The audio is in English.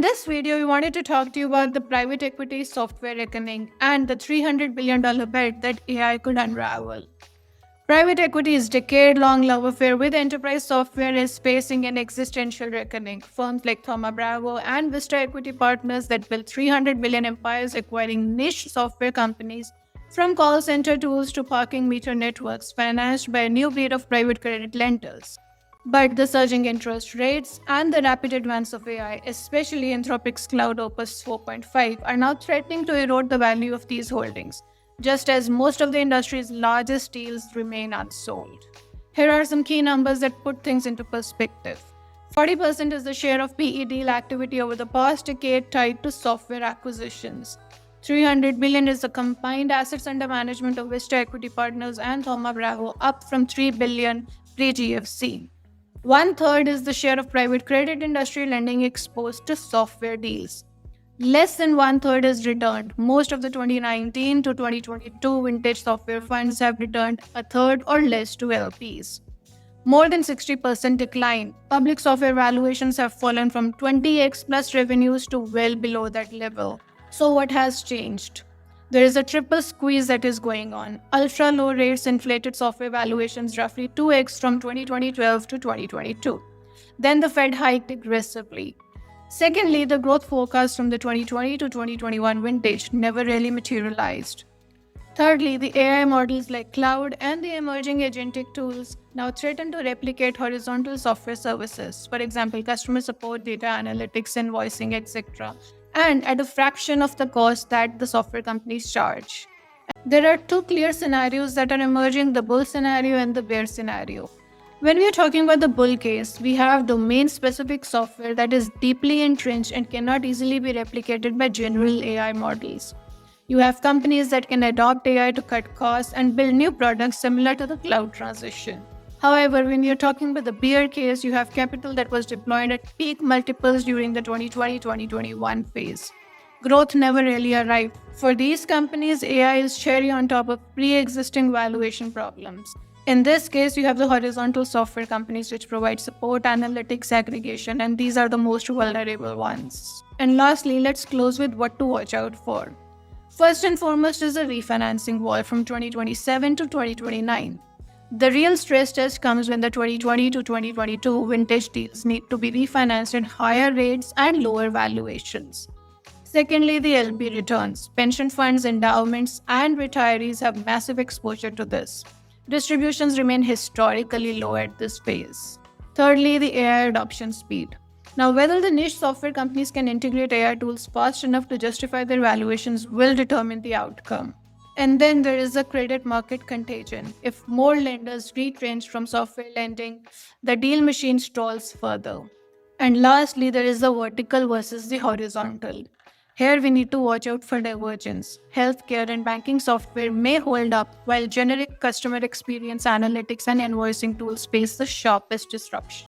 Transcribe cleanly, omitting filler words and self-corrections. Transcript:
this video, we wanted to talk to you about the private equity software reckoning and the $300 billion bet that AI could unravel. Private equity's decade-long love affair with enterprise software is facing an existential reckoning. Firms like Thoma Bravo and Vista Equity Partners that built 300 billion empires acquiring niche software companies from call center tools to parking meter networks financed by a new breed of private credit lenders. But the surging interest rates and the rapid advance of AI, especially Anthropic's Cloud Opus 4.5, are now threatening to erode the value of these holdings, just as most of the industry's largest deals remain unsold. Here are some key numbers that put things into perspective. 40% is the share of PE deal activity over the past decade tied to software acquisitions. 300 billion is the combined assets under management of Vista Equity Partners and Thoma Bravo, up from 3 billion pre-GFC. One-third is the share of private credit industry lending exposed to software deals. Less than one-third is returned. Most of the 2019 to 2022 vintage software funds have returned a third or less to LPs. More than 60% decline. Public software valuations have fallen from 20x plus revenues to well below that level. So what has changed? There is a triple squeeze that is going on. Ultra-low rates inflated software valuations roughly 2x from 2012 to 2022. Then the Fed hiked aggressively. Secondly, the growth forecast from the 2020 to 2021 vintage never really materialized. Thirdly, the AI models like cloud and the emerging agentic tools now threaten to replicate horizontal software services, for example, customer support, data analytics, invoicing, etc., and at a fraction of the cost that the software companies charge. There are two clear scenarios that are emerging, the bull scenario and the bear scenario. When we are talking about the bull case, we have domain-specific software that is deeply entrenched and cannot easily be replicated by general AI models. You have companies that can adopt AI to cut costs and build new products similar to the cloud transition. However, when you're talking about the bear case, you have capital that was deployed at peak multiples during the 2020-2021 phase. Growth never really arrived. For these companies, AI is cherry on top of pre-existing valuation problems. In this case, you have the horizontal software companies which provide support, analytics, aggregation, and these are the most vulnerable ones. And lastly, let's close with what to watch out for. First and foremost is the refinancing wall from 2027 to 2029. The real stress test comes when the 2020 to 2022 vintage deals need to be refinanced at higher rates and lower valuations. Secondly, the LP returns. Pension funds, endowments, and retirees have massive exposure to this. Distributions remain historically low at this phase. Thirdly, the AI adoption speed. Now, whether the niche software companies can integrate AI tools fast enough to justify their valuations will determine the outcome. And then there is the credit market contagion. If more lenders retrench from software lending, the deal machine stalls further. And lastly, there is the vertical versus the horizontal. Here we need to watch out for divergence. Healthcare and banking software may hold up, while generic customer experience analytics and invoicing tools face the sharpest disruption.